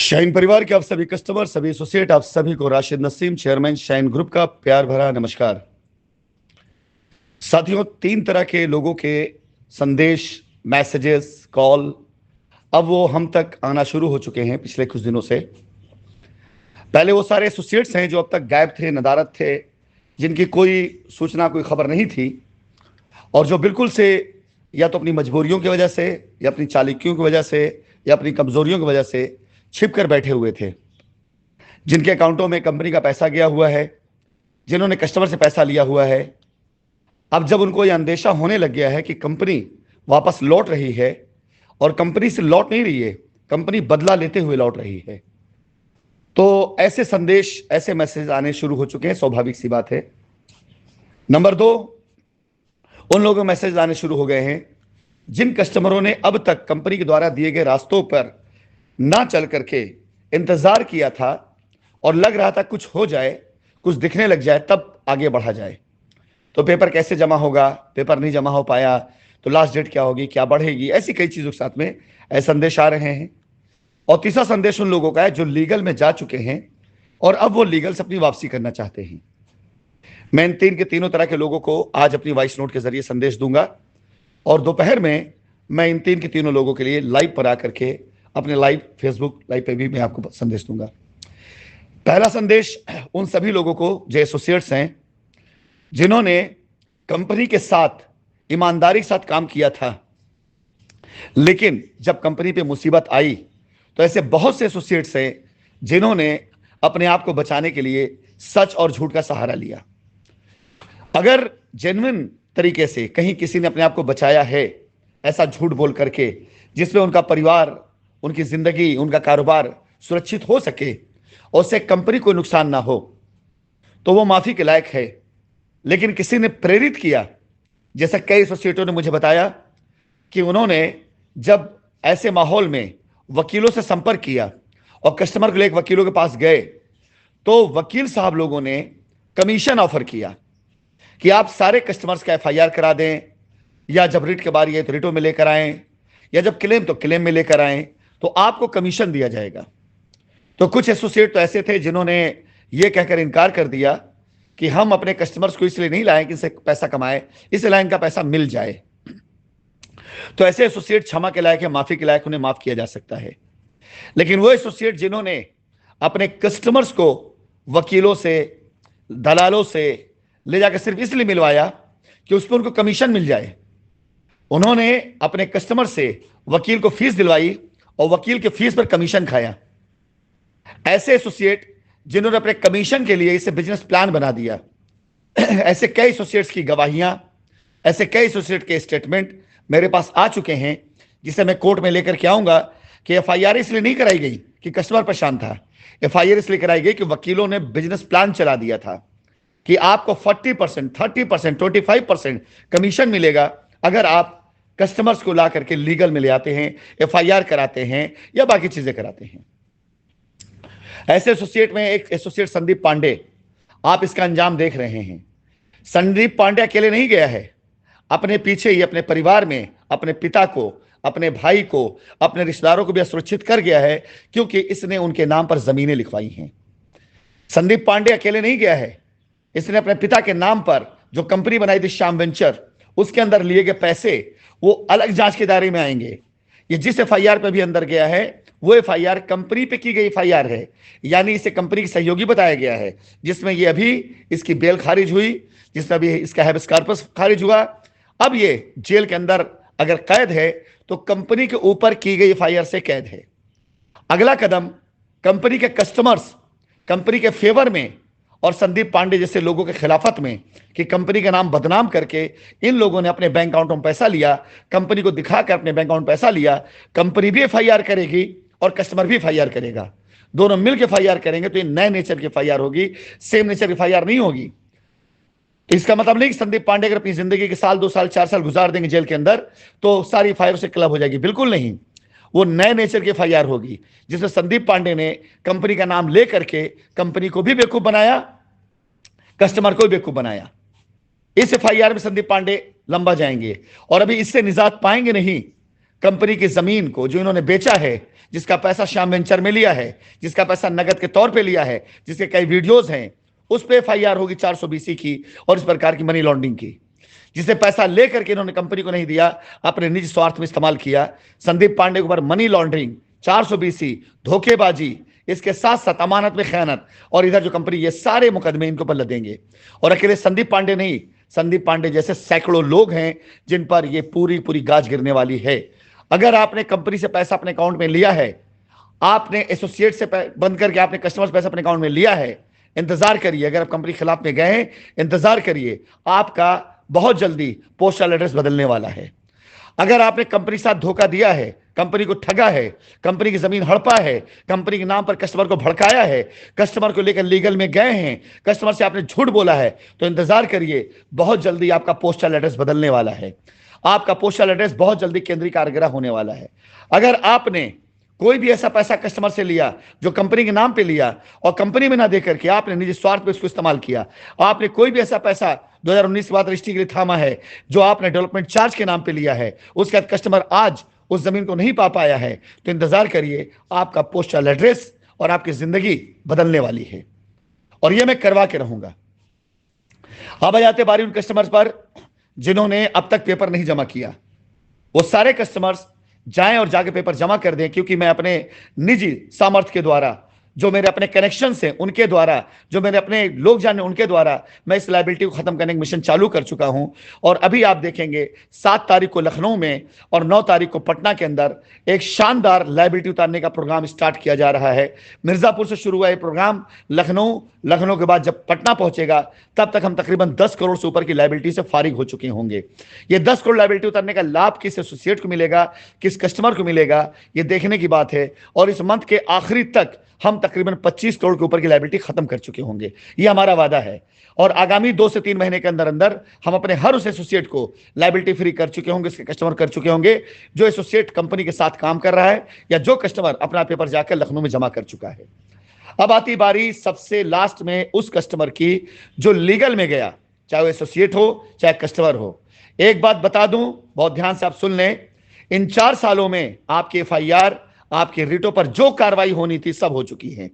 Shine परिवार के आप सभी कस्टमर, सभी एसोसिएट, आप सभी को Rashid Naseem, chairman shine group का प्यार भरा नमस्कार। साथियों, तीन तरह के लोगों के संदेश, मैसेजेस, कॉल अब वो हम तक आना शुरू हो चुके हैं पिछले कुछ दिनों से। पहले वो सारे एसोसिएट्स हैं जो अब तक गायब थे, नदारद थे, जिनकी कोई सूचना, कोई खबर नहीं थी, और जो बिल्कुल से या तो अपनी मजबूरियों की वजह से, या अपनी चालाकियों की वजह से, या अपनी कमजोरियों की वजह से छिप कर बैठे हुए थे, जिनके अकाउंटों में कंपनी का पैसा गया हुआ है, जिन्होंने कस्टमर से पैसा लिया हुआ है। अब जब उनको यह अंदेशा होने लग गया है कि कंपनी वापस लौट रही है, और कंपनी से लौट नहीं रही है, कंपनी बदला लेते हुए लौट रही है, तो ऐसे संदेश, ऐसे मैसेज आने शुरू हो चुके हैं। स्वाभाविक सी बात है। नंबर दो, उन लोगों के मैसेज आने शुरू हो गए हैं जिन कस्टमरों ने अब तक कंपनी के द्वारा दिए गए रास्तों पर ना चल करके इंतजार किया था, और लग रहा था कुछ हो जाए, कुछ दिखने लग जाए, तब आगे बढ़ा जाए। तो पेपर कैसे जमा होगा, पेपर नहीं जमा हो पाया तो लास्ट डेट क्या होगी, क्या बढ़ेगी, ऐसी कई चीजों के साथ में ऐसे संदेश आ रहे हैं। और तीसरा संदेश उन लोगों का है जो लीगल में जा चुके हैं और अब वो लीगल से अपनी वापसी करना चाहते हैं। मैं इन तीनों तरह के लोगों को आज अपनी वॉइस नोट के जरिए संदेश दूंगा, और दोपहर में मैं इन तीनों लोगों के लिए लाइव पर आकर के अपने लाइव फेसबुक लाइव पे भी मैं आपको संदेश दूंगा। पहला संदेश उन सभी लोगों को जो एसोसिएट्स हैं, जिन्होंने कंपनी के साथ ईमानदारी के साथ काम किया था, लेकिन जब कंपनी पे मुसीबत आई तो ऐसे बहुत से एसोसिएट्स हैं जिन्होंने अपने आप को बचाने के लिए सच और झूठ का सहारा लिया। अगर जेन्युइन तरीके से कहीं किसी ने अपने आप को बचाया है, ऐसा झूठ बोल करके जिसमें उनका परिवार, उनकी जिंदगी, उनका कारोबार सुरक्षित हो सके और उससे कंपनी को नुकसान ना हो, तो वो माफी के लायक है। लेकिन किसी ने प्रेरित किया, जैसा कई एसोसिएटों ने मुझे बताया कि उन्होंने जब ऐसे माहौल में वकीलों से संपर्क किया और कस्टमर को लेकर वकीलों के पास गए, तो वकील साहब लोगों ने कमीशन ऑफर किया कि आप सारे कस्टमर्स का एफआईआर करा दें, या जब रिट के बारी है तो रिटों में लेकर आएं, या जब क्लेम तो क्लेम में लेकर आएं, तो आपको कमीशन दिया जाएगा। तो कुछ एसोसिएट तो ऐसे थे जिन्होंने यह कहकर इनकार कर दिया कि हम अपने कस्टमर्स को इसलिए नहीं लाएं कि इनसे पैसा कमाए, इसलिए इनका पैसा मिल जाए। तो ऐसे एसोसिएट क्षमा के लायक है, माफी के लायक, उन्हें माफ किया जा सकता है। लेकिन वो एसोसिएट जिन्होंने अपने कस्टमर्स को वकीलों से, दलालों से ले जाकर सिर्फ इसलिए मिलवाया कि उस पर उनको कमीशन मिल जाए, उन्होंने अपने कस्टमर से वकील को फीस दिलवाई और वकील के फीस पर कमीशन खाया। ऐसे एसोसिएट जिन्होंने अपने कमीशन के लिए इसे बिजनेस प्लान बना दिया, ऐसे कई एसोसिएट्स की गवाहियां, ऐसे कई एसोसिएट के स्टेटमेंट मेरे पास आ चुके हैं, जिसे मैं कोर्ट में लेकर के आऊंगा कि एफआईआर इसलिए नहीं कराई गई कि कस्टमर परेशान था, एफआईआर इसलिए कराई गई कि वकीलों ने बिजनेस प्लान चला दिया था कि आपको 40%, 30%, 25% कमीशन मिलेगा अगर आप कस्टमर्स को ला करके लीगल में ले आते हैं, एफआईआर कराते हैं या बाकी चीजें कराते हैं। ऐसे एसोसिएट में एक एसोसिएट संदीप पांडे, आप इसका अंजाम देख रहे हैं। संदीप पांडे अकेले नहीं गया है, अपने पीछे ही अपने परिवार में अपने पिता को, अपने भाई को, अपने रिश्तेदारों को भी असुरक्षित कर गया है, क्योंकि इसने उनके नाम पर जमीनें लिखवाई हैं। संदीप पांडे अकेले नहीं गया है, इसने अपने पिता के नाम पर जो कंपनी बनाई थी श्याम वेंचर, उसके अंदर लिए गए पैसे वो अलग जांच के दायरे में आएंगे। ये जिस एफआईआर पे भी अंदर गया है, वो एफआईआर कंपनी पे की गई एफआईआर है, यानी इसे कंपनी की सहयोगी बताया गया है, जिसमें ये अभी इसकी बेल खारिज हुई, जिसमें अभी इसका हैबेस कॉर्पस खारिज हुआ। अब ये जेल के अंदर अगर कैद है तो कंपनी के ऊपर की गई एफआईआर से कैद है। अगला कदम कंपनी के कस्टमर्स, कंपनी के फेवर में और संदीप पांडे जैसे लोगों के खिलाफत में, कि कंपनी का नाम बदनाम करके इन लोगों ने अपने बैंक अकाउंट में पैसा लिया, कंपनी को दिखाकर अपने बैंक अकाउंट में पैसा लिया। कंपनी भी एफआईआर करेगी और कस्टमर भी एफआईआर करेगा, दोनों मिलकर एफआईआर करेंगे, तो ये नए नेचर की एफआईआर होगी, सेम नेचर की एफआईआर नहीं होगी। तो इसका मतलब नहीं कि संदीप पांडे अगर अपनी जिंदगी के साल, 2 साल, 4 साल गुजार देंगे जेल के अंदर तो सारी एफआईआर से क्लब हो जाएगी, बिल्कुल नहीं। वो नए नेचर की एफआईआर होगी, जिसमें संदीप पांडे ने कंपनी का नाम लेकर के कंपनी को भी बेवकूफ बनाया, कस्टमर को भी बेवकूफ बनाया। इस एफआईआर में संदीप पांडे लंबा जाएंगे और अभी इससे निजात पाएंगे नहीं। कंपनी की जमीन को जो इन्होंने बेचा है, जिसका पैसा श्याम वेंचर में लिया है, जिसका पैसा नगद के तौर पे लिया है, जिसके कई वीडियोज हैं, उस पे एफआईआर होगी 420 की और इस प्रकार की मनी लॉन्ड्रिंग की। जिसे पैसा लेकर के इन्होंने कंपनी को नहीं दिया, अपने निजी स्वार्थ में इस्तेमाल किया। संदीप पांडे के ऊपर मनी लॉन्ड्रिंग, 420, धोखेबाजी, इसके साथ साथ अमानत में खयानत और इधर जो कंपनी, ये सारे मुकदमे इनके ऊपर लदेंगे। और अकेले संदीप पांडे नहीं, संदीप पांडे जैसे सैकड़ों लोग हैं जिन पर ये पूरी पूरी गाज गिरने वाली है। अगर आपने कंपनी से पैसा अपने अकाउंट में लिया है, आपने एसोसिएट से बंद करके आपने कस्टमर से पैसा अपने अकाउंट में लिया है, इंतजार करिए। अगर आप कंपनी के खिलाफ में गए हैं, इंतजार करिए, आपका बहुत जल्दी पोस्टल एड्रेस बदलने वाला है। अगर आपने कंपनी के साथ धोखा दिया है, कंपनी को ठगा है, कंपनी की जमीन हड़पा है, कंपनी के नाम पर कस्टमर को भड़काया है, कस्टमर को लेकर लीगल में गए हैं, कस्टमर से आपने झूठ बोला है, तो इंतजार करिए, बहुत जल्दी आपका पोस्टल एड्रेस बदलने वाला है। आपका पोस्टल एड्रेस बहुत जल्दी केंद्रीय कारागृह होने वाला है। अगर आपने कोई भी ऐसा पैसा कस्टमर से लिया जो कंपनी के नाम पे लिया और कंपनी में ना देकर के आपने निजी स्वार्थ पे उसको इस्तेमाल किया, आपने कोई भी ऐसा पैसा 2019 के बाद रजिस्ट्री के लिए थामा है जो आपने डेवलपमेंट चार्ज के नाम पे लिया है, उसके बाद कस्टमर आज उस जमीन को नहीं पा पाया है, तो इंतजार करिए, आपका पोस्टल एड्रेस और आपकी जिंदगी बदलने वाली है। और यह मैं करवा के रहूंगा। अब आ जाते बारी उन कस्टमर्स पर जिन्होंने अब तक पेपर नहीं जमा किया। वो सारे कस्टमर्स जाएं और जाके पेपर जमा कर दें, क्योंकि मैं अपने निजी सामर्थ्य के द्वारा, जो मेरे अपने कनेक्शन हैं उनके द्वारा, जो मेरे अपने लोग जाने उनके द्वारा, मैं इस लायबिलिटी को खत्म करने का मिशन चालू कर चुका हूं। और अभी आप देखेंगे 7 तारीख को लखनऊ में और 9 तारीख को पटना के अंदर एक शानदार लायबिलिटी उतारने का प्रोग्राम स्टार्ट किया जा रहा है। मिर्जापुर से शुरू हुआ ये प्रोग्राम लखनऊ के बाद जब पटना पहुंचेगा, तब तक हम तकरीबन 10 करोड़ से ऊपर की लायबिलिटी से फारिग हो चुके होंगे। ये 10 करोड़ लायबिलिटी उतारने का लाभ किस एसोसिएट को मिलेगा, किस कस्टमर को मिलेगा, ये देखने की बात है। और इस मंथ के आखिरी तक हम तकरीबन 25 करोड़ के ऊपर की लायबिलिटी खत्म कर चुके होंगे, ये हमारा वादा है। और आगामी 2 से 3 महीने के अंदर अंदर हम अपने हर उस एसोसिएट को लायबिलिटी फ्री कर चुके होंगे, उसके कस्टमर कर चुके होंगे जो एसोसिएट कंपनी के साथ काम कर रहा है या जो कस्टमर अपना पेपर जाकर लखनऊ में जमा कर चुका है। अब आती बारी सबसे लास्ट में उस कस्टमर की जो लीगल में गया, चाहे वो एसोसिएट हो चाहे कस्टमर हो। एक बात बता दूं, बहुत ध्यान से आप सुन लें, इन 4 सालों में आपकी एफआईआर, आपके रिटों पर जो कार्रवाई होनी थी सब हो चुकी है।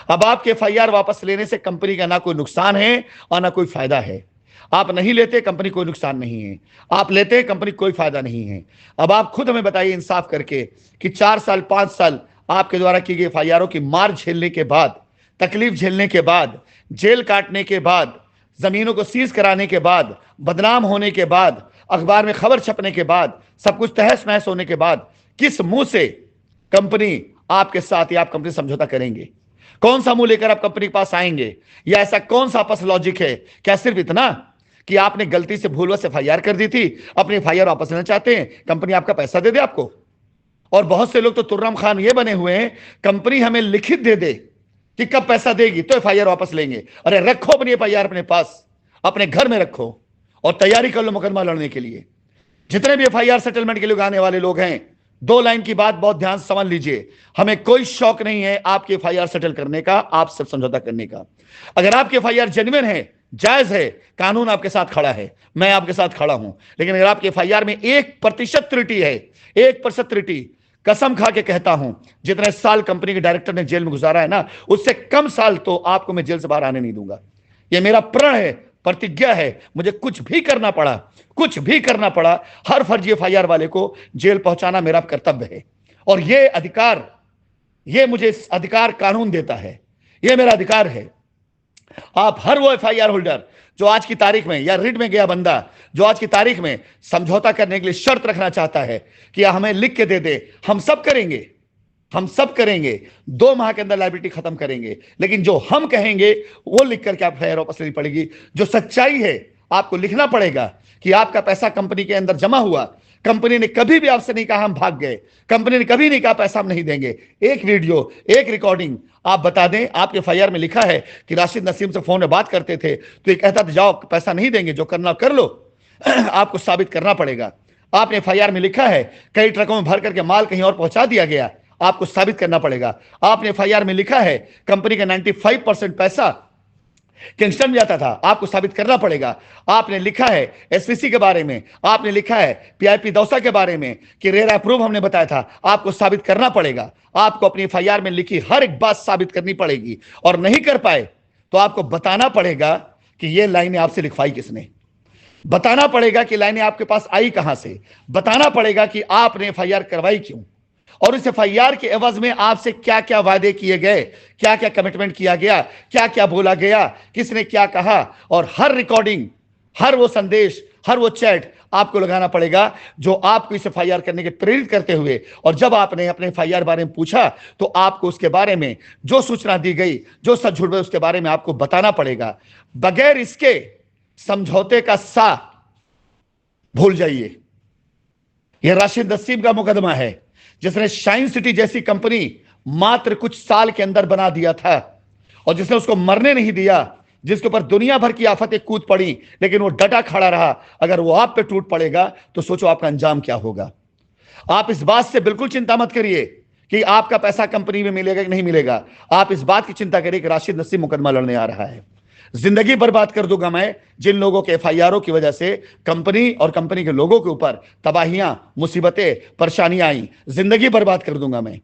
अब आपके एफआईआर वापस लेने से कंपनी का ना कोई नुकसान है और ना कोई फायदा है। आप नहीं लेते, कंपनी कोई नुकसान नहीं है, आप लेते, कंपनी कोई फायदा नहीं है। अब आप खुद हमें बताइए इंसाफ करके कि 4 साल 5 साल आपके द्वारा की गई एफआईआरों की मार झेलने के बाद, तकलीफ झेलने के बाद, जेल काटने के बाद, जमीनों को सीज कराने के बाद, बदनाम होने के बाद, अखबार में खबर छपने के बाद, सब कुछ तहस नहस होने के बाद, किस मुंह से कंपनी आपके साथ या आप कंपनी समझौता करेंगे? कौन सा मुंह लेकर आप कंपनी के पास आएंगे? या ऐसा कौन सा आपस लॉजिक है? क्या सिर्फ इतना कि आपने गलती से भूलवश एफआईआर कर दी थी, अपनी एफआईआर वापस लेना चाहते हैं, कंपनी आपका पैसा दे दे आपको? और बहुत से लोग तो तुर्रम खान ये बने हुए हैं, कंपनी हमें लिखित दे दे कि कब पैसा देगी तो एफआईआर वापस लेंगे। अरे रखो अपनी एफआईआर अपने पास, अपने घर में रखो और तैयारी कर लो मुकदमा लड़ने के लिए। जितने भी एफआईआर सेटलमेंट के लिए आने वाले लोग हैं, 2 लाइन की बात बहुत ध्यान से समझ लीजिए। हमें कोई शौक नहीं है आपकी एफआईआर सेटल करने का, आपसे समझौता करने का। अगर आपकी एफआईआर जेन्युइन है, जायज है, कानून आपके साथ खड़ा है, मैं आपके साथ खड़ा हूं। लेकिन अगर आपकी एफआईआर में 1% त्रुटि है, 1% त्रुटि, कसम खा के कहता हूं, जितने साल कंपनी के डायरेक्टर ने जेल में गुजारा है ना, उससे कम साल तो आपको मैं जेल से बाहर आने नहीं दूंगा। यह मेरा प्रण है, प्रतिज्ञा है। मुझे कुछ भी करना पड़ा, हर फर्जी एफआईआर वाले को जेल पहुंचाना मेरा कर्तव्य है। और यह अधिकार, यह मुझे इस अधिकार कानून देता है, यह मेरा अधिकार है। आप हर वो एफआईआर होल्डर जो आज की तारीख में, या रिट में गया बंदा जो आज की तारीख में समझौता करने के लिए शर्त रखना चाहता है कि हमें लिख के दे दे, हम सब करेंगे, 2 माह के अंदर लायबिलिटी खत्म करेंगे। लेकिन जो हम कहेंगे वो लिख करके आप एफआईआर वापस लेनी पड़ेगी। जो सच्चाई है आपको लिखना पड़ेगा कि आपका पैसा कंपनी के अंदर जमा हुआ, कंपनी ने कभी भी आपसे नहीं कहा हम भाग गए, कंपनी ने कभी नहीं कहा पैसा हम नहीं देंगे। एक वीडियो, एक रिकॉर्डिंग आप बता दें। आपके एफआईआर में लिखा है कि राशिद नसीम से फोन में बात करते थे तो ये कहता था जाओ पैसा नहीं देंगे, जो करना कर लो। आपको साबित करना पड़ेगा। आपने एफआईआर में लिखा है कई ट्रकों में भर करके माल कहीं और पहुंचा दिया गया, आपको साबित करना पड़ेगा। आपने एफआईआर में लिखा है कंपनी का 95% पैसा किंगस्टन में जाता था, आपको साबित करना पड़ेगा। आपने लिखा है एसवीसी के बारे में, आपने लिखा है पीआईपी दौसा के बारे में कि रेरा अप्रूव हमने बताया था, आपको साबित करना पड़ेगा। आपको अपनी एफआईआर में लिखी हर एक बात साबित करनी पड़ेगी, और नहीं कर पाए तो आपको बताना पड़ेगा कि ये लाइनें आपसे लिखवाई किसने, बताना पड़ेगा कि लाइनें आपके पास आई कहां से, बताना पड़ेगा कि आपने एफआईआर करवाई क्यों, और इस एफआईआर के एवज में आपसे क्या क्या वादे किए गए, क्या क्या कमिटमेंट किया गया, क्या क्या बोला गया, किसने क्या कहा, और हर रिकॉर्डिंग, हर वो संदेश, हर वो चैट आपको लगाना पड़ेगा जो आपको इस एफआईआर करने के प्रेरित करते हुए। और जब आपने अपने एफआईआर बारे में पूछा तो आपको उसके बारे में जो सूचना दी गई, जो सच झूठ उसके बारे में आपको बताना पड़ेगा। बगैर इसके समझौते का सा भूल जाइए। यह राशिद नसीम का मुकदमा है, जिसने शाइन सिटी जैसी कंपनी मात्र कुछ साल के अंदर बना दिया था, और जिसने उसको मरने नहीं दिया, जिसके ऊपर दुनिया भर की आफतें कूद पड़ी, लेकिन वो डटा खड़ा रहा। अगर वो आप पे टूट पड़ेगा तो सोचो आपका अंजाम क्या होगा। आप इस बात से बिल्कुल चिंता मत करिए कि आपका पैसा कंपनी में मिलेगा कि नहीं मिलेगा। आप इस बात की चिंता करिए कि राशिद नसीम मुकदमा लड़ने आ रहा है। जिंदगी बर्बाद कर दूंगा मैं जिन लोगों के एफआईआरों की वजह से कंपनी और कंपनी के लोगों के ऊपर तबाहियां, मुसीबतें, परेशानियां आई। जिंदगी बर्बाद कर दूंगा मैं,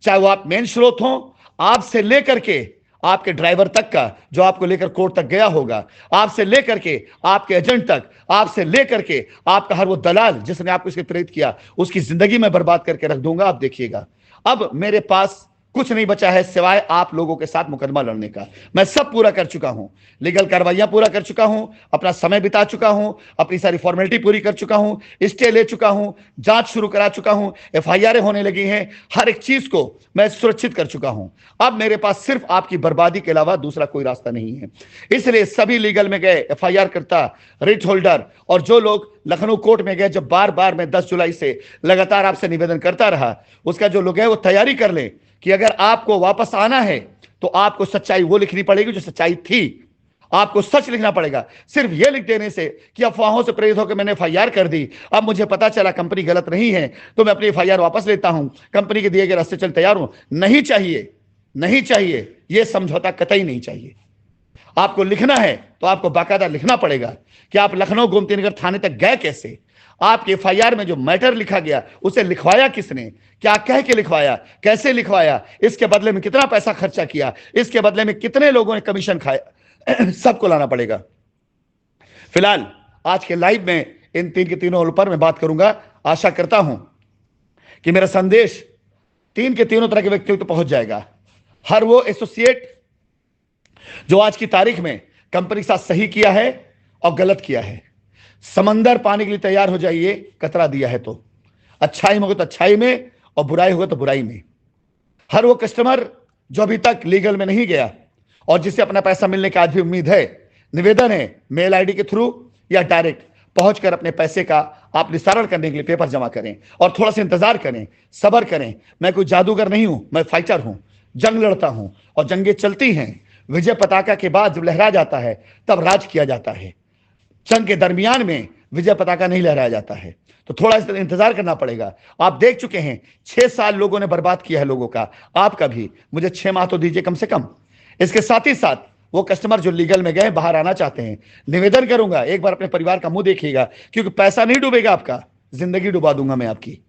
चाहे वो आप मेन स्रोत हो, आपसे लेकर के आपके ड्राइवर तक का जो आपको लेकर कोर्ट तक गया होगा, आपसे लेकर के आपके एजेंट तक, आपसे लेकर के आपका हर वो दलाल जिसने आपको इसके प्रेरित किया, उसकी जिंदगी में बर्बाद करके रख दूंगा। आप देखिएगा, अब मेरे पास कुछ नहीं बचा है सिवाय आप लोगों के साथ मुकदमा लड़ने का। मैं सब पूरा कर चुका हूं, लीगल कार्रवाइयां पूरा कर चुका हूं, अपना समय बिता चुका हूं, अपनी सारी फॉर्मेलिटी पूरी कर चुका हूं, स्टे ले चुका हूं, जांच शुरू करा चुका हूं, एफआईआर होने लगी हैं, हर एक चीज को मैं सुरक्षित कर चुका हूं। अब मेरे पास सिर्फ आपकी बर्बादी के अलावा दूसरा कोई रास्ता नहीं है। इसलिए सभी लीगल में गए एफआईआर करता, रिट होल्डर, और जो लोग लखनऊ कोर्ट में गए, जब बार बार मैं 10 जुलाई से लगातार आपसे निवेदन करता रहा, उसका जो लोग हैं वो तैयारी कर लें कि अगर आपको वापस आना है तो आपको सच्चाई वो लिखनी पड़ेगी जो सच्चाई थी। आपको सच लिखना पड़ेगा। सिर्फ ये लिख देने से कि अफवाहों से प्रेरित होकर मैंने एफआईआर कर दी, अब मुझे पता चला कंपनी गलत नहीं है तो मैं अपनी एफआईआर वापस लेता हूं, कंपनी के दिए गए रास्ते चल तैयार हूं, नहीं चाहिए, नहीं चाहिए। यह समझौता कतई नहीं चाहिए। आपको लिखना है तो आपको बाकायदा लिखना पड़ेगा कि आप लखनऊ गोमती नगर थाने तक गए कैसे, आपके एफआईआर में जो मैटर लिखा गया उसे लिखवाया किसने, क्या कह के लिखवाया, कैसे लिखवाया, इसके बदले में कितना पैसा खर्चा किया, इसके बदले में कितने लोगों ने कमीशन खाया, सबको लाना पड़ेगा। फिलहाल आज के लाइव में इन तीन के तीनों पर मैं बात करूंगा। आशा करता हूं कि मेरा संदेश तीन के तीनों तरह के व्यक्तियों तक पहुंच जाएगा। हर वो एसोसिएट जो आज की तारीख में कंपनी के साथ सही किया है और गलत किया है, समंदर पाने के लिए तैयार हो जाइए। कतरा दिया है तो अच्छाई में होगा तो अच्छाई में, और बुराई होगा तो बुराई में। हर वो कस्टमर जो अभी तक लीगल में नहीं गया और जिसे अपना पैसा मिलने की आज भी उम्मीद है, निवेदन है मेल आईडी के थ्रू या डायरेक्ट पहुंचकर अपने पैसे का आप निस्तारण करने के लिए पेपर जमा करें और थोड़ा सा इंतजार करें, सब्र करें। मैं कोई जादूगर नहीं हूं, मैं फाइटर हूं, जंग लड़ता हूं और जंगें चलती हैं। विजय पताका के बाद जब लहरा जाता है तब राज किया जाता है। जंग के दरमियान में विजय पताका नहीं लहराया जाता है, तो थोड़ा इंतजार करना पड़ेगा। आप देख चुके हैं 6 साल लोगों ने बर्बाद किया है लोगों का, आपका भी। मुझे 6 माह तो दीजिए कम से कम। इसके साथ ही साथ वो कस्टमर जो लीगल में गए बाहर आना चाहते हैं, निवेदन करूंगा एक बार अपने परिवार का मुंह देखिएगा, क्योंकि पैसा नहीं डूबेगा आपका, जिंदगी डुबा दूंगा मैं आपकी।